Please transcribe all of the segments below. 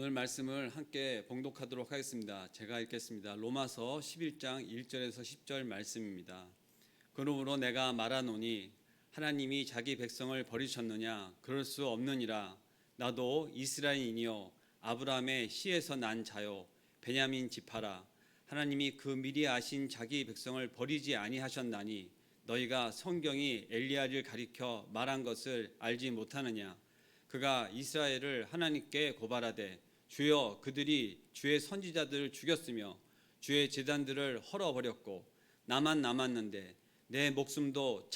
오늘 말씀을 함께 봉독하도록 하겠습니다. 제가 읽겠습니다. 로마서 11장 1절에서 10절 말씀입니다. 그러므로 내가 말하노니 하나님이 자기 백성을 버리셨느냐? 그럴 수 없느니라. 나도 이스라엘인이요 아브라함의 씨에서 난 자요 베냐민 지파라. 하나님이 그 미리 아신 자기 백성을 버리지 아니하셨나니 너희가 성경이 엘리야를 가리켜 말한 것을 알지 못하느냐? 그가 이스라엘을 하나님께 고발하되 주여 그들이 주의 선지자들을 죽였으며 주의 제단들을 헐어버렸고 나만 남았는데 내 목숨도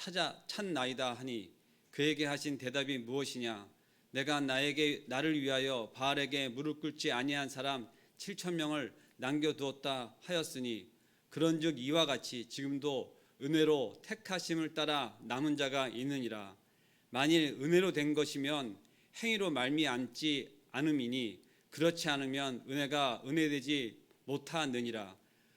찾나이다 하니 그에게 하신 대답이 무엇이냐? 내가 나를 위하여 바알에게 무릎 꿇지 아니한 사람 7,000명을 남겨두었다 하였으니 그런즉 이와 같이 지금도 은혜로 택하심을 따라 남은 자가 있느니라. 만일 은혜로 된 것이면 행위로 말미암지 않음이니 그렇지 않으면 은혜가 은혜되지 못하느니라.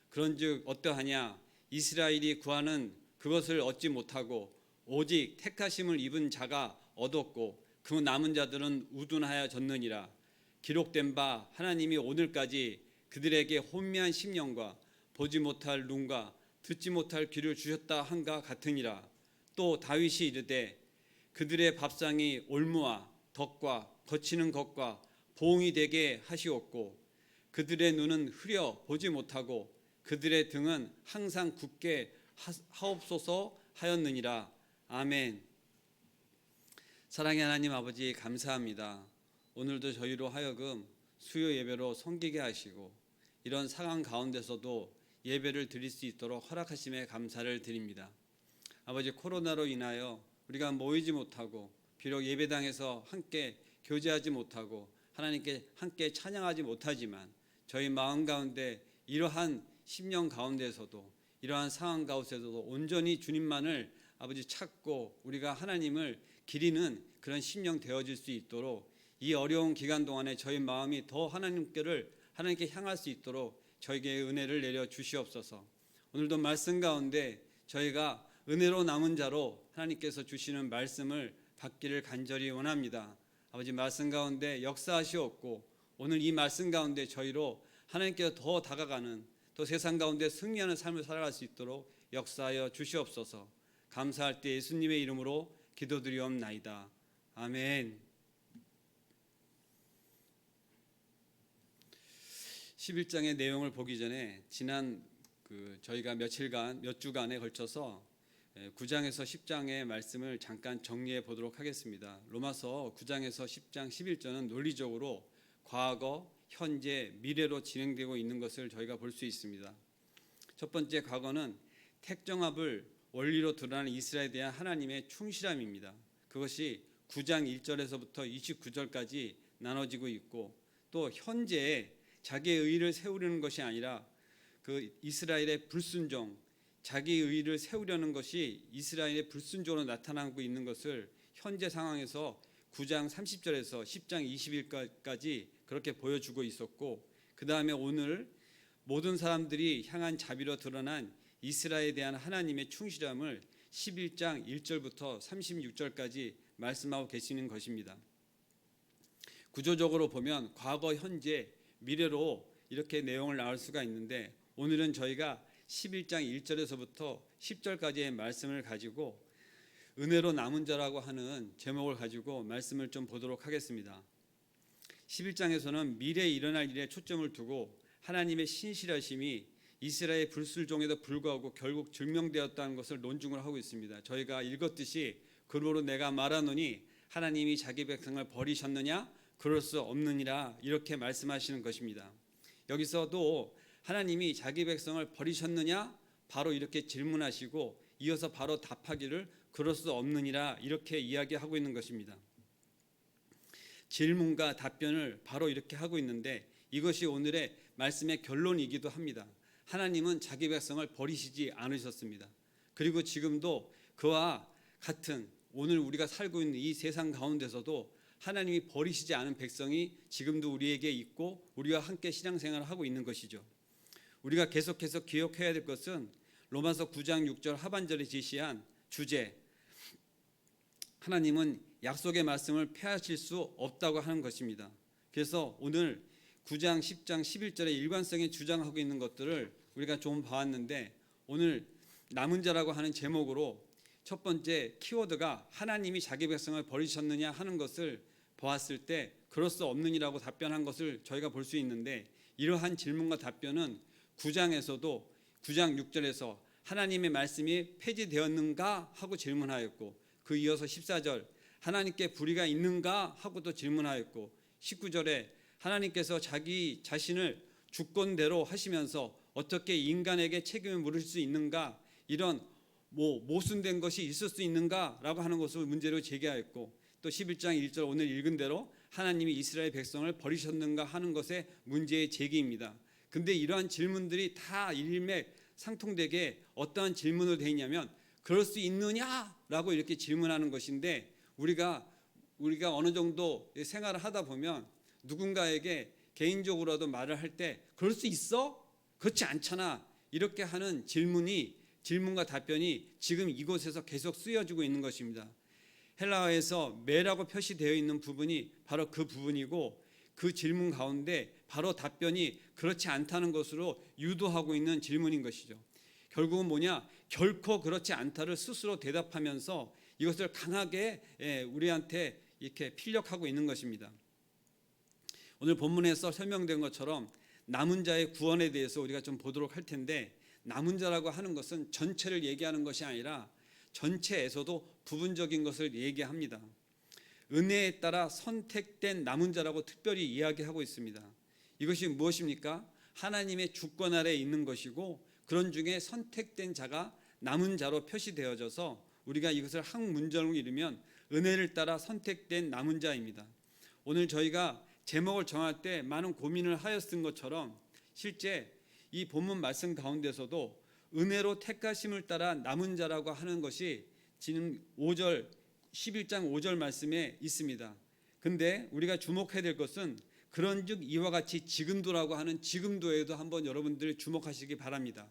그런즉 어떠하냐? 이스라엘이 구하는 그것을 얻지 못하고 오직 택하심을 입은 자가 얻었고 그 남은 자들은 우둔하여졌느니라. 기록된 바 하나님이 오늘까지 그들에게 혼미한 심령과 보지 못할 눈과 듣지 못할 귀를 주셨다 한가 같으니라. 또 다윗이 이르되 그들의 밥상이 올무와 덕과 거치는 것과 보응이 되게 하시옵고 그들의 눈은 흐려 보지 못하고 그들의 등은 항상 굳게 하옵소서 하였느니라. 아멘. 사랑의 하나님 아버지 감사합니다. 오늘도 저희로 하여금 수요 예배로 섬기게 하시고 이런 상황 가운데서도 예배를 드릴 수 있도록 허락하심에 감사를 드립니다. 아버지, 코로나로 인하여 우리가 모이지 못하고 비록 예배당에서 함께 교제하지 못하고 하나님께 함께 찬양하지 못하지만 저희 마음 가운데 이러한 심령 가운데서도 이러한 상황 가운데서도 온전히 주님만을 아버지 찾고 우리가 하나님을 기리는 그런 심령 되어질 수 있도록 이 어려운 기간 동안에 저희 마음이 더 하나님께 향할 수 있도록 저에게 은혜를 내려 주시옵소서. 오늘도 말씀 가운데 저희가 은혜로 남은 자로 하나님께서 주시는 말씀을 받기를 간절히 원합니다. 아버지, 말씀 가운데 역사하시옵고 오늘 이 말씀 가운데 저희로 하나님께서 더 다가가는 또 세상 가운데 승리하는 삶을 살아갈 수 있도록 역사하여 주시옵소서. 감사할 때 예수님의 이름으로 기도드리옵나이다. 아멘. 11장의 내용을 보기 전에 지난 저희가 몇 주간에 걸쳐서 9장에서 10장의 말씀을 잠깐 정리해 보도록 하겠습니다. 로마서 9장에서 10장 11절은 논리적으로 과거, 현재, 미래로 진행되고 있는 것을 저희가 볼 수 있습니다. 첫 번째, 과거는 택정합을 원리로 드러나는 이스라엘에 대한 하나님의 충실함입니다. 그것이 9장 1절에서부터 29절까지 나눠지고 있고, 또 현재에 자기의 의를 세우려는 것이 아니라 그 이스라엘의 불순종, 자기의 의를 세우려는 것이 이스라엘의 불순종으로 나타나고 있는 것을 현재 상황에서 9장 30절에서 10장 20일까지 그렇게 보여주고 있었고, 그 다음에 오늘 모든 사람들이 향한 자비로 드러난 이스라엘에 대한 하나님의 충실함을 11장 1절부터 36절까지 말씀하고 계시는 것입니다. 구조적으로 보면 과거, 현재, 미래로 이렇게 내용을 나올 수가 있는데, 오늘은 저희가 11장 1절에서부터 10절까지의 말씀을 가지고 은혜로 남은 자라고 하는 제목을 가지고 말씀을 좀 보도록 하겠습니다. 11장에서는 미래에 일어날 일에 초점을 두고 하나님의 신실하심이 이스라엘 불순종에도 불구하고 결국 증명되었다는 것을 논증을 하고 있습니다. 저희가 읽었듯이 그러므로 내가 말하노니 하나님이 자기 백성을 버리셨느냐? 그럴 수 없느니라, 이렇게 말씀하시는 것입니다. 여기서도 하나님이 자기 백성을 버리셨느냐? 바로 이렇게 질문하시고 이어서 바로 답하기를 그럴 수 없느니라, 이렇게 이야기하고 있는 것입니다. 질문과 답변을 바로 이렇게 하고 있는데 이것이 오늘의 말씀의 결론이기도 합니다. 하나님은 자기 백성을 버리시지 않으셨습니다. 그리고 지금도 그와 같은 오늘 우리가 살고 있는 이 세상 가운데서도 하나님이 버리시지 않은 백성이 지금도 우리에게 있고 우리와 함께 신앙생활을 하고 있는 것이죠. 우리가 계속해서 기억해야 될 것은 로마서 9장 6절 하반절에 제시한 주제, 하나님은 약속의 말씀을 폐하실 수 없다고 하는 것입니다. 그래서 오늘 9장, 10장, 11절에 일관성에 주장하고 있는 것들을 우리가 좀 봐왔는데, 오늘 남은 자라고 하는 제목으로 첫 번째 키워드가 하나님이 자기 백성을 버리셨느냐 하는 것을 보았을 때 그럴 수 없느니라고 답변한 것을 저희가 볼 수 있는데, 이러한 질문과 답변은 9장에서도 9장 6절에서 하나님의 말씀이 폐지되었는가 하고 질문하였고, 그 이어서 14절 하나님께 불의가 있는가 하고 또 질문하였고, 19절에 하나님께서 자기 자신을 주권대로 하시면서 어떻게 인간에게 책임을 물을 수 있는가, 이런 모순된 것이 있을 수 있는가라고 하는 것을 문제로 제기하였고, 또 11장 1절 오늘 읽은 대로 하나님이 이스라엘 백성을 버리셨는가 하는 것의 문제의 제기입니다. 근데 이러한 질문들이 다 일맥상통되게 어떠한 질문으로 되어 있냐면, 그럴 수 있느냐라고 이렇게 질문하는 것인데, 우리가 어느 정도 생활을 하다 보면 누군가에게 개인적으로도 말을 할 때 그럴 수 있어? 그렇지 않잖아, 이렇게 하는 질문과 답변이 지금 이곳에서 계속 쓰여지고 있는 것입니다. 헬라어에서 매라고 표시되어 있는 부분이 바로 그 부분이고, 그 질문 가운데 바로 답변이 그렇지 않다는 것으로 유도하고 있는 질문인 것이죠. 결국은 뭐냐, 결코 그렇지 않다를 스스로 대답하면서 이것을 강하게 우리한테 이렇게 필력하고 있는 것입니다. 오늘 본문에서 설명된 것처럼 남은 자의 구원에 대해서 우리가 좀 보도록 할 텐데, 남은 자라고 하는 것은 전체를 얘기하는 것이 아니라 전체에서도 부분적인 것을 얘기합니다. 은혜에 따라 선택된 남은 자라고 특별히 이야기하고 있습니다. 이것이 무엇입니까? 하나님의 주권 아래에 있는 것이고, 그런 중에 선택된 자가 남은 자로 표시되어져서 우리가 이것을 한 문장으로 이루면 은혜를 따라 선택된 남은 자입니다. 오늘 저희가 제목을 정할 때 많은 고민을 하였던 것처럼, 실제 이 본문 말씀 가운데서도 은혜로 택하심을 따라 남은 자라고 하는 것이 지금 11장 5절 말씀에 있습니다. 근데 우리가 주목해야 될 것은 그런즉 이와 같이 지금도라고 하는 지금도에도 한번 여러분들 주목하시기 바랍니다.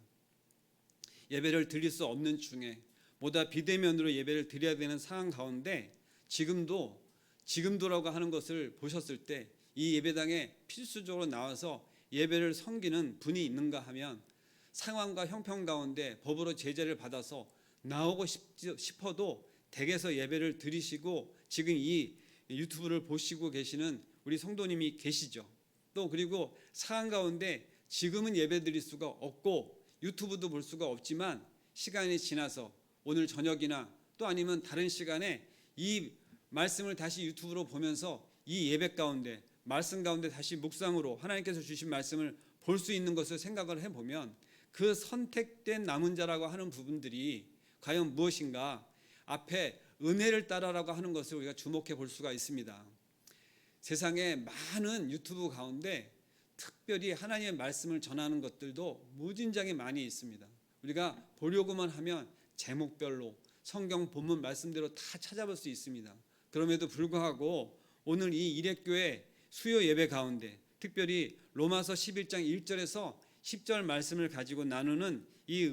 예배를 드릴 수 없는 중에 보다 비대면으로 예배를 드려야 되는 상황 가운데 지금도라고 하는 것을 보셨을 때 이 예배당에 필수적으로 나와서 예배를 섬기는 분이 있는가 하면, 상황과 형편 가운데 법으로 제재를 받아서 나오고 싶어도 댁에서 예배를 드리시고 지금 이 유튜브를 보시고 계시는 우리 성도님이 계시죠. 또 그리고 상황 가운데 지금은 예배 드릴 수가 없고 유튜브도 볼 수가 없지만, 시간이 지나서 오늘 저녁이나 또 아니면 다른 시간에 이 말씀을 다시 유튜브로 보면서 이 예배 가운데, 말씀 가운데 다시 묵상으로 하나님께서 주신 말씀을 볼 수 있는 것을 생각을 해보면, 그 선택된 남은 자라고 하는 부분들이 과연 무엇인가, 앞에 은혜를 따라라고 하는 것을 우리가 주목해 볼 수가 있습니다. 세상에 많은 유튜브 가운데 특별히 하나님의 말씀을 전하는 것들도 무진장이 많이 있습니다. 우리가 보려고만 하면 제목별로 성경 본문 말씀대로 다 찾아볼 수 있습니다. 그럼에도 불구하고 오늘 이 일회교회 수요 예배 가운데 특별히 로마서 11장 1절에서 10절 말씀을 가지고 나누는 이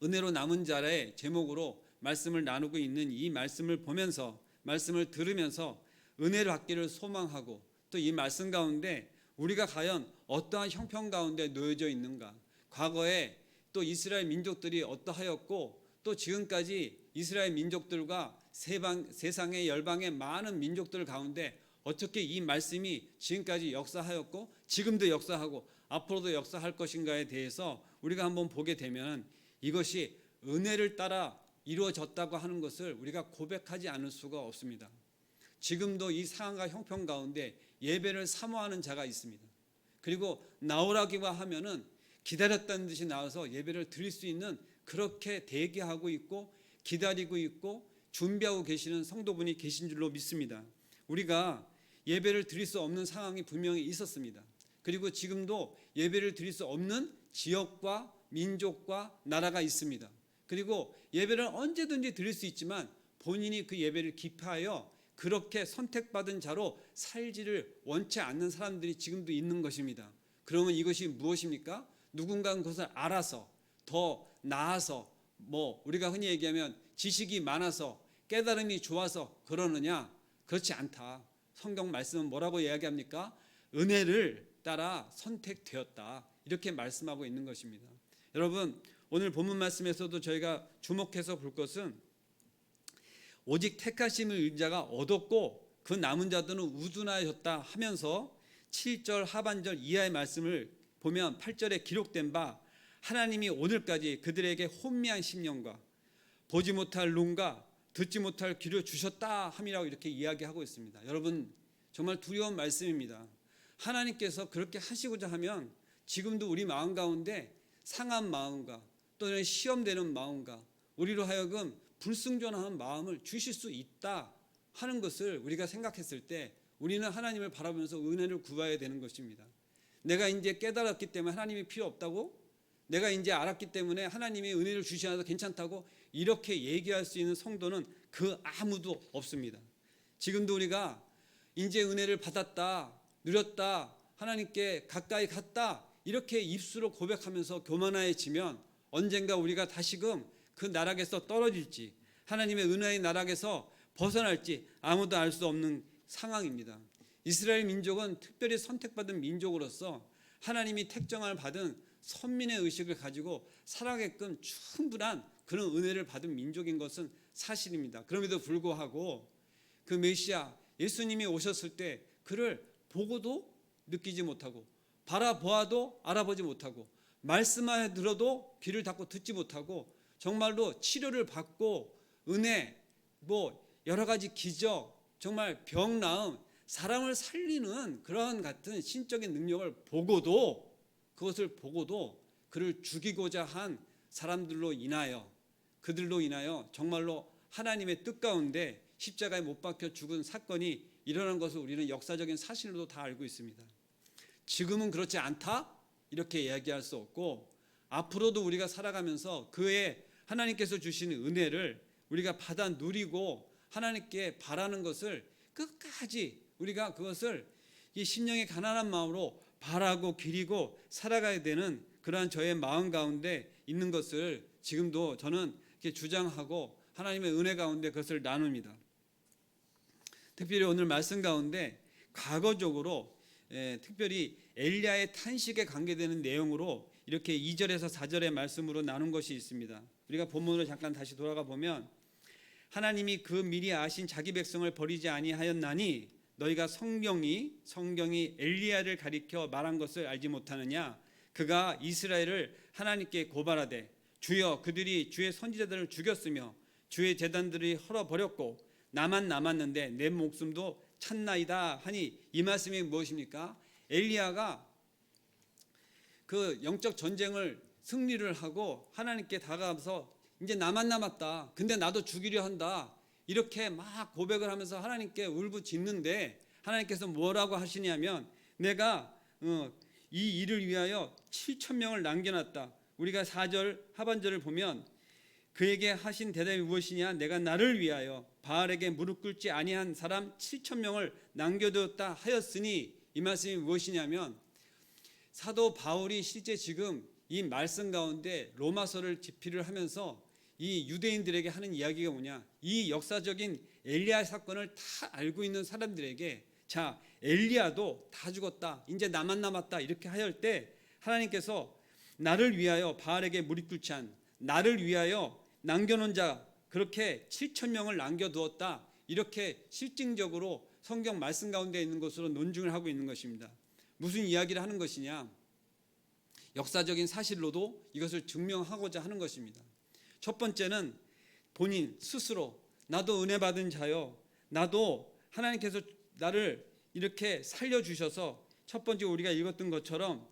은혜로 남은 자의 제목으로 말씀을 나누고 있는 이 말씀을 보면서, 말씀을 들으면서 은혜를 받기를 소망하고, 또 이 말씀 가운데 우리가 과연 어떠한 형편 가운데 놓여져 있는가, 과거에 또 이스라엘 민족들이 어떠하였고, 또 지금까지 이스라엘 민족들과 세상의 열방의 많은 민족들 가운데 어떻게 이 말씀이 지금까지 역사하였고 지금도 역사하고 앞으로도 역사할 것인가에 대해서 우리가 한번 보게 되면, 이것이 은혜를 따라 이루어졌다고 하는 것을 우리가 고백하지 않을 수가 없습니다. 지금도 이 상황과 형편 가운데 예배를 사모하는 자가 있습니다. 그리고 나오라기만 하면은 기다렸다는 듯이 나와서 예배를 드릴 수 있는, 그렇게 대기하고 있고 기다리고 있고 준비하고 계시는 성도분이 계신 줄로 믿습니다. 우리가 예배를 드릴 수 없는 상황이 분명히 있었습니다. 그리고 지금도 예배를 드릴 수 없는 지역과 민족과 나라가 있습니다. 그리고 예배를 언제든지 드릴 수 있지만 본인이 그 예배를 기피하여 그렇게 선택받은 자로 살지를 원치 않는 사람들이 지금도 있는 것입니다. 그러면 이것이 무엇입니까? 누군가는 그것을 알아서 더 나아서, 우리가 흔히 얘기하면 지식이 많아서 깨달음이 좋아서 그러느냐? 그렇지 않다. 성경 말씀은 뭐라고 이야기합니까? 은혜를 따라 선택되었다. 이렇게 말씀하고 있는 것입니다. 여러분, 오늘 본문 말씀에서도 저희가 주목해서 볼 것은 오직 택하심을 입은 자가 얻었고 그 남은 자들은 우둔하였다 하면서 7절 하반절 이하의 말씀을 보면 8절에 기록된 바 하나님이 오늘까지 그들에게 혼미한 심령과 보지 못할 눈과 듣지 못할 귀를 주셨다 함이라고 이렇게 이야기하고 있습니다. 여러분, 정말 두려운 말씀입니다. 하나님께서 그렇게 하시고자 하면 지금도 우리 마음 가운데 상한 마음과 또는 시험되는 마음과 우리로 하여금 불순종하는 마음을 주실 수 있다 하는 것을 우리가 생각했을 때 우리는 하나님을 바라보면서 은혜를 구해야 되는 것입니다. 내가 이제 깨달았기 때문에 하나님이 필요 없다고, 내가 이제 알았기 때문에 하나님이 은혜를 주시셔서 괜찮다고 이렇게 얘기할 수 있는 성도는 그 아무도 없습니다. 지금도 우리가 이제 은혜를 받았다, 누렸다, 하나님께 가까이 갔다 이렇게 입술로 고백하면서 교만해지면 언젠가 우리가 다시금 그 나락에서 떨어질지 하나님의 은혜의 나락에서 벗어날지 아무도 알 수 없는 상황입니다. 이스라엘 민족은 특별히 선택받은 민족으로서 하나님이 택정을 받은 선민의 의식을 가지고 살아가게끔 충분한 그런 은혜를 받은 민족인 것은 사실입니다. 그럼에도 불구하고 그 메시아 예수님이 오셨을 때 그를 보고도 느끼지 못하고 바라보아도 알아보지 못하고 말씀만 들어도 귀를 닫고 듣지 못하고 정말로 치료를 받고 은혜 여러 가지 기적 정말 병 나음 사람을 살리는 그런 같은 신적인 능력을 보고도 그것을 보고도 그를 죽이고자 한 사람들로 인하여 그들로 인하여 정말로 하나님의 뜻 가운데 십자가에 못 박혀 죽은 사건이 일어난 것을 우리는 역사적인 사실로도 다 알고 있습니다. 지금은 그렇지 않다? 이렇게 이야기할 수 없고 앞으로도 우리가 살아가면서 그의 하나님께서 주시는 은혜를 우리가 받아 누리고 하나님께 바라는 것을 끝까지 우리가 그것을 이 심령의 가난한 마음으로 바라고 기리고 살아가야 되는 그러한 저의 마음 가운데 있는 것을 지금도 저는 이렇게 주장하고 하나님의 은혜 가운데 그것을 나눕니다. 특별히 오늘 말씀 가운데 과거적으로 특별히 엘리야의 탄식에 관계되는 내용으로 이렇게 2절에서 4절의 말씀으로 나눈 것이 있습니다. 우리가 본문으로 잠깐 다시 돌아가 보면 하나님이 그 미리 아신 자기 백성을 버리지 아니하였나니 너희가 성경이 엘리야를 가리켜 말한 것을 알지 못하느냐. 그가 이스라엘을 하나님께 고발하되 주여 그들이 주의 선지자들을 죽였으며 주의 제단들이 헐어버렸고 나만 남았는데 내 목숨도 찾나이다 하니 이 말씀이 무엇입니까? 엘리야가 그 영적 전쟁을 승리를 하고 하나님께 다가가서 이제 나만 남았다. 근데 나도 죽이려 한다. 이렇게 막 고백을 하면서 하나님께 울부짖는데 하나님께서 뭐라고 하시냐면 내가 이 일을 위하여 7,000명을 남겨놨다. 우리가 4절 하반절을 보면 그에게 하신 대답이 무엇이냐? 내가 나를 위하여 바알에게 무릎 꿇지 아니한 사람 7,000명을 남겨두었다 하였으니 이 말씀이 무엇이냐면 사도 바울이 실제 지금 이 말씀 가운데 로마서를 집필을 하면서 이 유대인들에게 하는 이야기가 뭐냐? 이 역사적인 엘리야 사건을 다 알고 있는 사람들에게 자, 엘리야도 다 죽었다. 이제 나만 남았다. 이렇게 하였을 때 하나님께서 나를 위하여 바알에게 무릎 꿇지 않은 나를 위하여 남겨놓은 자 그렇게 7,000명을 남겨두었다. 이렇게 실증적으로 성경 말씀 가운데 있는 것으로 논증을 하고 있는 것입니다. 무슨 이야기를 하는 것이냐? 역사적인 사실로도 이것을 증명하고자 하는 것입니다. 첫 번째는 본인 스스로 나도 은혜 받은 자요. 나도 하나님께서 나를 이렇게 살려주셔서 첫 번째 우리가 읽었던 것처럼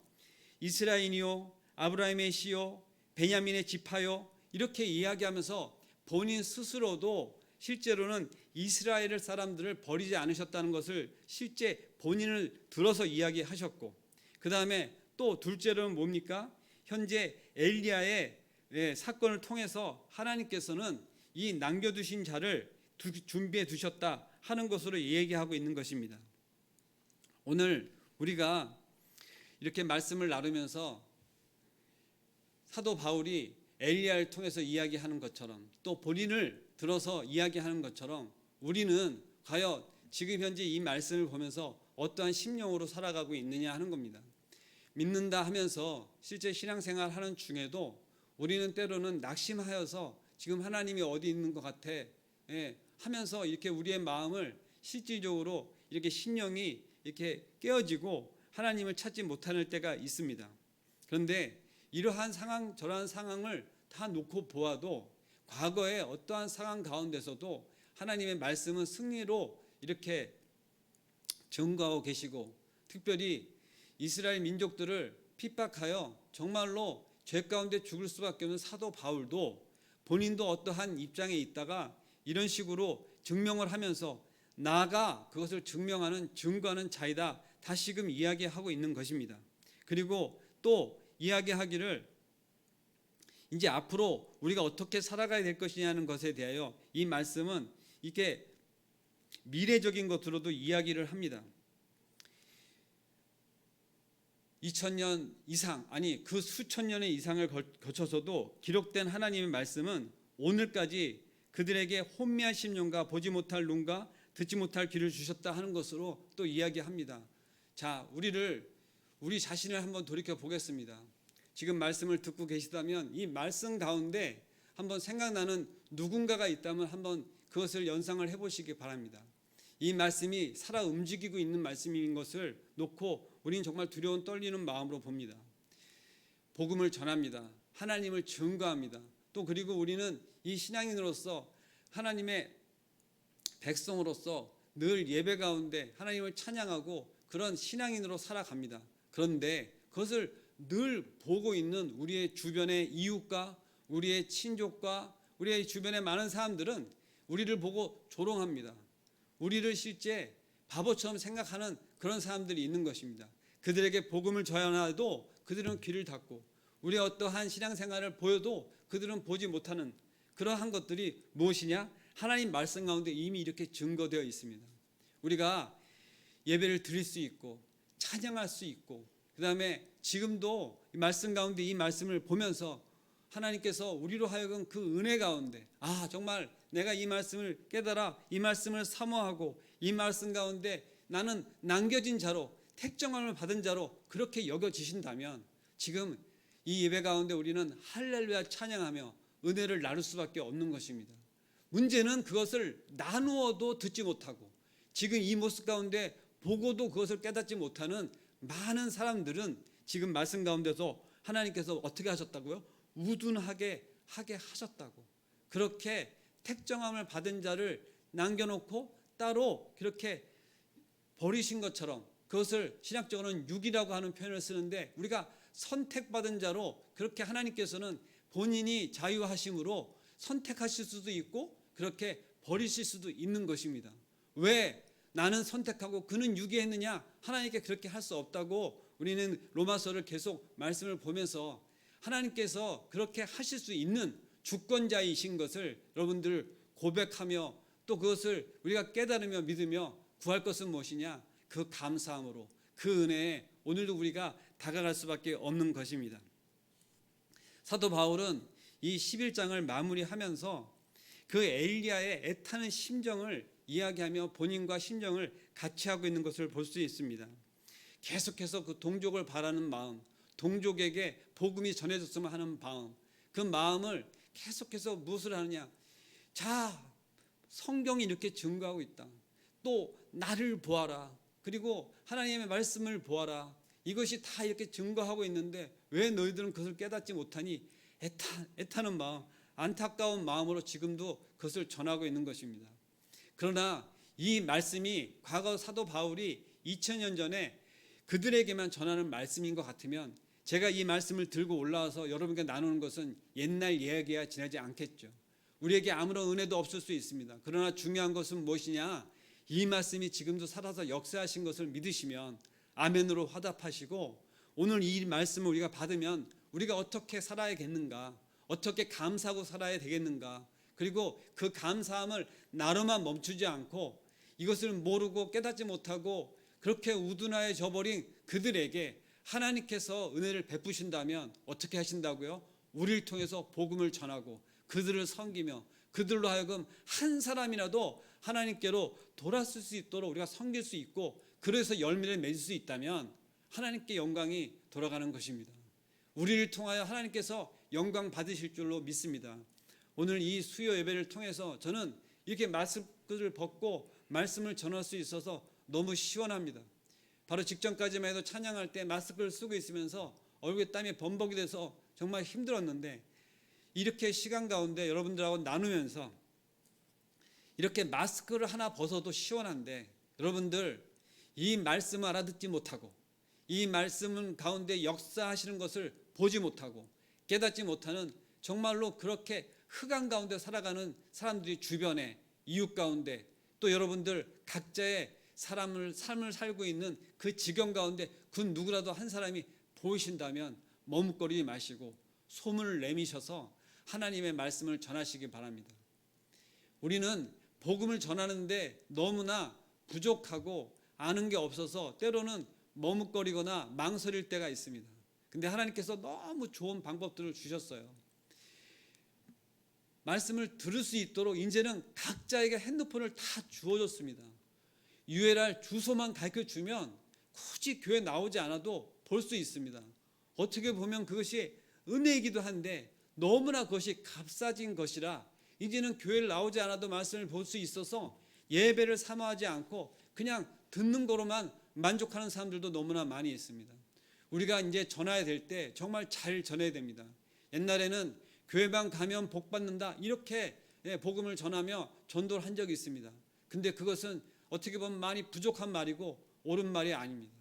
이스라엘이요 아브라함의 씨요 베냐민의 지파요 이렇게 이야기하면서 본인 스스로도 실제로는 이스라엘 사람들을 버리지 않으셨다는 것을 실제 본인을 들어서 이야기하셨고 그 다음에 또 둘째로는 뭡니까? 현재 엘리야의 사건을 통해서 하나님께서는 이 남겨두신 자를 준비해 두셨다 하는 것으로 얘기하고 있는 것입니다. 오늘 우리가 이렇게 말씀을 나누면서 사도 바울이 엘리야를 통해서 이야기하는 것처럼 또 본인을 들어서 이야기하는 것처럼 우리는 과연 지금 현재 이 말씀을 보면서 어떠한 심령으로 살아가고 있느냐 하는 겁니다. 믿는다 하면서 실제 신앙생활 하는 중에도 우리는 때로는 낙심하여서 지금 하나님이 어디 있는 것 같아 하면서 이렇게 우리의 마음을 실질적으로 이렇게 심령이 이렇게 깨어지고 하나님을 찾지 못하는 때가 있습니다. 그런데 이러한 상황, 저러한 상황을 다 놓고 보아도 과거의 어떠한 상황 가운데서도 하나님의 말씀은 승리로 이렇게 증거하고 계시고, 특별히 이스라엘 민족들을 핍박하여 정말로 죄 가운데 죽을 수밖에 없는 사도 바울도 본인도 어떠한 입장에 있다가 이런 식으로 증명을 하면서 나가 그것을 증명하는 증거하는 자이다 다시금 이야기하고 있는 것입니다. 그리고 또 이야기하기를 이제 앞으로 우리가 어떻게 살아가야 될 것이냐는 것에 대하여 이 말씀은 이게 미래적인 것으로도 이야기를 합니다. 2000년 이상, 아니 그 수천 년의 이상을 거쳐서도 기록된 하나님의 말씀은 오늘까지 그들에게 혼미한 심령과 보지 못할 눈과 듣지 못할 귀를 주셨다 하는 것으로 또 이야기합니다. 자, 우리 자신을 한번 돌이켜 보겠습니다. 지금 말씀을 듣고 계시다면 이 말씀 가운데 한번 생각나는 누군가가 있다면 한번 그것을 연상을 해보시기 바랍니다. 이 말씀이 살아 움직이고 있는 말씀인 것을 놓고 우리는 정말 두려운 떨리는 마음으로 봅니다. 복음을 전합니다. 하나님을 증거합니다. 또 그리고 우리는 이 신앙인으로서 하나님의 백성으로서 늘 예배 가운데 하나님을 찬양하고 그런 신앙인으로 살아갑니다. 그런데 그것을 늘 보고 있는 우리의 주변의 이웃과 우리의 친족과 우리의 주변의 많은 사람들은 우리를 보고 조롱합니다. 우리를 실제 바보처럼 생각하는 그런 사람들이 있는 것입니다. 그들에게 복음을 전하도 그들은 귀를 닫고 우리의 어떠한 신앙생활을 보여도 그들은 보지 못하는 그러한 것들이 무엇이냐? 하나님 말씀 가운데 이미 이렇게 증거되어 있습니다. 우리가 예배를 드릴 수 있고 찬양할 수 있고 그 다음에 지금도 이 말씀 가운데 이 말씀을 보면서 하나님께서 우리로 하여금 그 은혜 가운데 정말 내가 이 말씀을 깨달아 이 말씀을 사모하고 이 말씀 가운데 나는 남겨진 자로 택정함을 받은 자로 그렇게 여겨지신다면 지금 이 예배 가운데 우리는 할렐루야 찬양하며 은혜를 나눌 수밖에 없는 것입니다. 문제는 그것을 나누어도 듣지 못하고 지금 이 모습 가운데 보고도 그것을 깨닫지 못하는 많은 사람들은 지금 말씀 가운데서 하나님께서 어떻게 하셨다고요? 우둔하게 하게 하셨다고. 그렇게 택정함을 받은 자를 남겨놓고 따로 그렇게 버리신 것처럼 그것을 신학적으로는 육이라고 하는 표현을 쓰는데 우리가 선택받은 자로 그렇게 하나님께서는 본인이 자유하심으로 선택하실 수도 있고 그렇게 버리실 수도 있는 것입니다. 왜 나는 선택하고 그는 유기했느냐? 하나님께 그렇게 할 수 없다고 우리는 로마서를 계속 말씀을 보면서 하나님께서 그렇게 하실 수 있는 주권자이신 것을 여러분들 고백하며 또 그것을 우리가 깨달으며 믿으며 구할 것은 무엇이냐? 그 감사함으로 그 은혜에 오늘도 우리가 다가갈 수밖에 없는 것입니다. 사도 바울은 이 11장을 마무리하면서 그 엘리야의 애타는 심정을 이야기하며 본인과 심정을 같이 하고 있는 것을 볼 수 있습니다. 계속해서 그 동족을 바라는 마음, 동족에게 복음이 전해졌으면 하는 마음, 그 마음을 계속해서 무엇을 하느냐? 자, 성경이 이렇게 증거하고 있다. 또 나를 보아라. 그리고 하나님의 말씀을 보아라. 이것이 다 이렇게 증거하고 있는데 왜 너희들은 그것을 깨닫지 못하니? 애타는 마음, 안타까운 마음으로 지금도 그것을 전하고 있는 것입니다. 그러나 이 말씀이 과거 사도 바울이 2000년 전에 그들에게만 전하는 말씀인 것 같으면 제가 이 말씀을 들고 올라와서 여러분께 나누는 것은 옛날 이야기야 지나지 않겠죠. 우리에게 아무런 은혜도 없을 수 있습니다. 그러나 중요한 것은 무엇이냐? 이 말씀이 지금도 살아서 역사하신 것을 믿으시면 아멘으로 화답하시고 오늘 이 말씀을 우리가 받으면 우리가 어떻게 살아야겠는가? 어떻게 감사하고 살아야 되겠는가? 그리고 그 감사함을 나로만 멈추지 않고 이것을 모르고 깨닫지 못하고 그렇게 우둔하여 버린 그들에게 하나님께서 은혜를 베푸신다면 어떻게 하신다고요? 우리를 통해서 복음을 전하고 그들을 섬기며 그들로 하여금 한 사람이라도 하나님께로 돌아설 수 있도록 우리가 섬길 수 있고, 그래서 열매를 맺을 수 있다면 하나님께 영광이 돌아가는 것입니다. 우리를 통하여 하나님께서 영광 받으실 줄로 믿습니다. 오늘 이 수요 예배를 통해서 저는 이렇게 마스크를 벗고 말씀을 전할 수 있어서 너무 시원합니다. 바로 직전까지만 해도 찬양할 때 마스크를 쓰고 있으면서 얼굴에 땀이 범벅이 돼서 정말 힘들었는데, 이렇게 시간 가운데 여러분들하고 나누면서 이렇게 마스크를 하나 벗어도 시원한데, 여러분들 이 말씀을 알아듣지 못하고 이 말씀 가운데 역사하시는 것을 보지 못하고 깨닫지 못하는, 정말로 그렇게 흑암 가운데 살아가는 사람들이 주변에, 이웃 가운데, 또 여러분들 각자의 삶을 살고 있는 그 지경 가운데 그 누구라도 한 사람이 보이신다면 머뭇거리지 마시고 소문을 내미셔서 하나님의 말씀을 전하시기 바랍니다. 우리는 복음을 전하는데 너무나 부족하고 아는 게 없어서 때로는 머뭇거리거나 망설일 때가 있습니다. 근데 하나님께서 너무 좋은 방법들을 주셨어요. 말씀을 들을 수 있도록 이제는 각자에게 핸드폰을 다 주어줬습니다. URL 주소만 가르쳐주면 굳이 교회 나오지 않아도 볼 수 있습니다. 어떻게 보면 그것이 은혜이기도 한데 너무나 그것이 값싸진 것이라 이제는 교회를 나오지 않아도 말씀을 볼 수 있어서 예배를 사모하지 않고 그냥 듣는 거로만 만족하는 사람들도 너무나 많이 있습니다. 우리가 이제 전해야 될 때 정말 잘 전해야 됩니다. 옛날에는 교회만 가면 복 받는다 이렇게 복음을 전하며 전도를 한 적이 있습니다. 근데 그것은 어떻게 보면 많이 부족한 말이고 옳은 말이 아닙니다.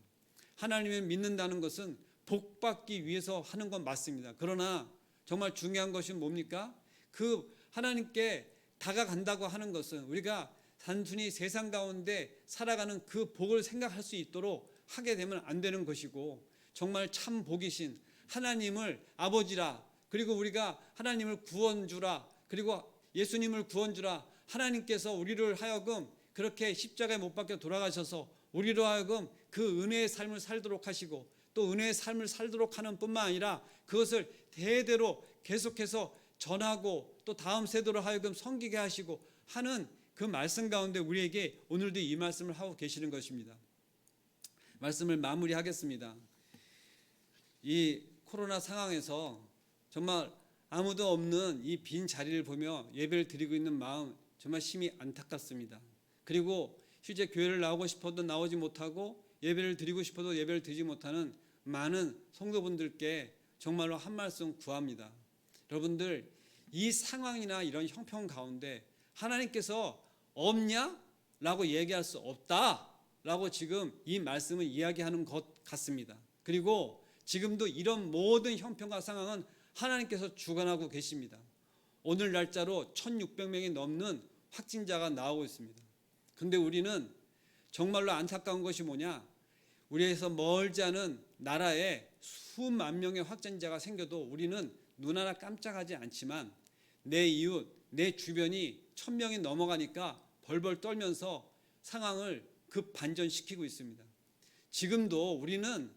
하나님을 믿는다는 것은 복 받기 위해서 하는 건 맞습니다. 그러나 정말 중요한 것이 뭡니까? 그 하나님께 다가간다고 하는 것은 우리가 단순히 세상 가운데 살아가는 그 복을 생각할 수 있도록 하게 되면 안 되는 것이고, 정말 참 복이신 하나님을 아버지라, 그리고 우리가 하나님을 구원주라, 그리고 예수님을 구원주라, 하나님께서 우리를 하여금 그렇게 십자가에 못 박혀 돌아가셔서 우리로 하여금 그 은혜의 삶을 살도록 하시고, 또 은혜의 삶을 살도록 하는 뿐만 아니라 그것을 대대로 계속해서 전하고 또 다음 세대로 하여금 섬기게 하시고 하는 그 말씀 가운데 우리에게 오늘도 이 말씀을 하고 계시는 것입니다. 말씀을 마무리하겠습니다. 이 코로나 상황에서 정말 아무도 없는 이 빈 자리를 보며 예배를 드리고 있는 마음 정말 심히 안타깝습니다. 그리고 실제 교회를 나오고 싶어도 나오지 못하고 예배를 드리고 싶어도 예배를 드리지 못하는 많은 성도분들께 정말로 한 말씀 구합니다. 여러분들 이 상황이나 이런 형편 가운데 하나님께서 없냐? 라고 얘기할 수 없다 라고 지금 이 말씀을 이야기하는 것 같습니다. 그리고 지금도 이런 모든 형편과 상황은 하나님께서 주관하고 계십니다. 오늘 날짜로 1600명이 넘는 확진자가 나오고 있습니다. 그런데 우리는 정말로 안타까운 것이 뭐냐? 우리에서 멀지 않은 나라에 수만 명의 확진자가 생겨도 우리는 눈 하나 깜짝하지 않지만 내 이웃, 내 주변이 1000명이 넘어가니까 벌벌 떨면서 상황을 급반전시키고 있습니다. 지금도 우리는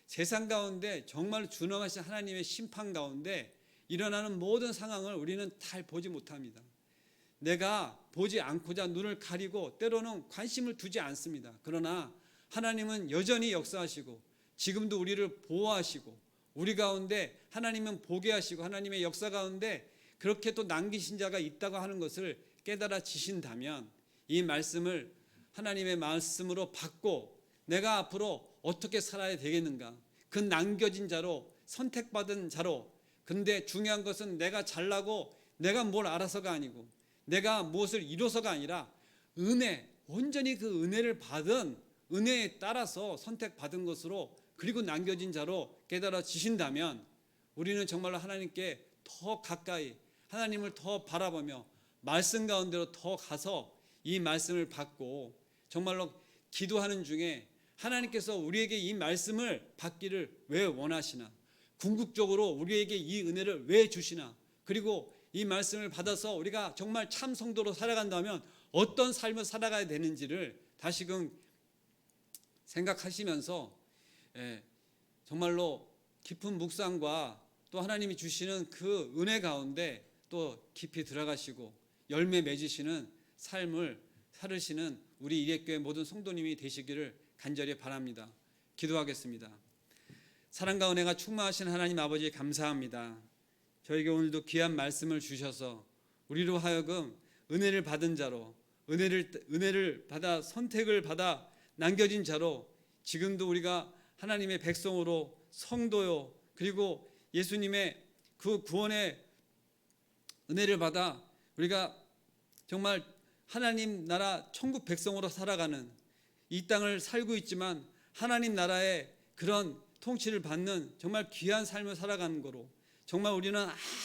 세상 가운데 정말 준엄하신 하나님의 심판 가운데 일어나는 모든 상황을 우리는 잘 보지 못합니다. 내가 보지 않고자 눈을 가리고 때로는 관심을 두지 않습니다. 그러나 하나님은 여전히 역사하시고 지금도 우리를 보호하시고 우리 가운데 하나님은 보게 하시고 하나님의 역사 가운데 그렇게 또 남기신 자가 있다고 하는 것을 깨달아지신다면 이 말씀을 하나님의 말씀으로 받고 내가 앞으로 어떻게 살아야 되겠는가, 그 남겨진 자로 선택받은 자로. 근데 중요한 것은 내가 잘나고 내가 뭘 알아서가 아니고 내가 무엇을 이뤄서가 아니라 은혜, 온전히 그 은혜를 받은 은혜에 따라서 선택받은 것으로 그리고 남겨진 자로 깨달아지신다면 우리는 정말로 하나님께 더 가까이 하나님을 더 바라보며 말씀 가운데로 더 가서 이 말씀을 받고 정말로 기도하는 중에 하나님께서 우리에게 이 말씀을 받기를 왜 원하시나, 궁극적으로 우리에게 이 은혜를 왜 주시나, 그리고 이 말씀을 받아서 우리가 정말 참 성도로 살아간다면 어떤 삶을 살아가야 되는지를 다시금 생각하시면서 정말로 깊은 묵상과 또 하나님이 주시는 그 은혜 가운데 또 깊이 들어가시고 열매 맺으시는 삶을 살으시는 우리 이레교회 모든 성도님이 되시기를 간절히 바랍니다. 기도하겠습니다. 사랑과 은혜가 충만하신 하나님 아버지 감사합니다. 저에게 오늘도 귀한 말씀을 주셔서 우리로 하여금 은혜를 받은 자로, 은혜를 받아 선택을 받아 남겨진 자로 지금도 우리가 하나님의 백성으로 성도요, 그리고 예수님의 그 구원의 은혜를 받아 우리가 정말 하나님 나라 천국 백성으로 살아가는, 이 땅을 살고 있지만 하나님 나라의 그런 통치를 받는 정말 귀한 삶을 살아가는 거로, 정말 우리는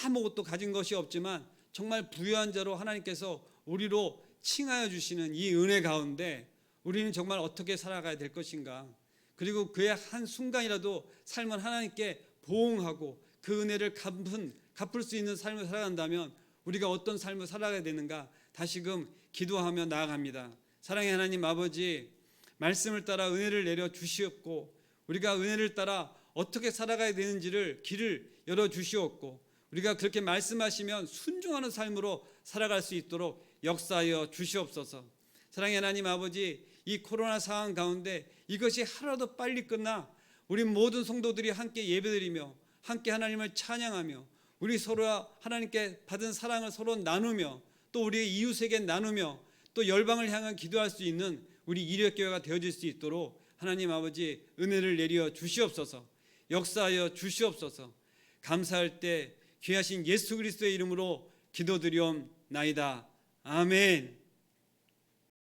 아무것도 가진 것이 없지만 정말 부유한 자로 하나님께서 우리로 칭하여 주시는 이 은혜 가운데 우리는 정말 어떻게 살아가야 될 것인가, 그리고 그의 한 순간이라도 삶을 하나님께 보응하고 그 은혜를 갚을 수 있는 삶을 살아간다면 우리가 어떤 삶을 살아가야 되는가 다시금 기도하며 나아갑니다. 사랑의 하나님 아버지, 말씀을 따라 은혜를 내려 주시옵고 우리가 은혜를 따라 어떻게 살아가야 되는지를 길을 열어 주시옵고 우리가 그렇게 말씀하시면 순종하는 삶으로 살아갈 수 있도록 역사하여 주시옵소서. 사랑의 하나님 아버지, 이 코로나 상황 가운데 이것이 하루라도 빨리 끝나 우리 모든 성도들이 함께 예배드리며 함께 하나님을 찬양하며 우리 서로 하나님께 받은 사랑을 서로 나누며 또 우리의 이웃에게 나누며 또 열방을 향한 기도할 수 있는 우리 이력교회가 되어질 수 있도록 하나님 아버지 은혜를 내려 주시옵소서. 역사하여 주시옵소서. 감사할 때 귀하신 예수 그리스도의 이름으로 기도드리옵나이다. 아멘.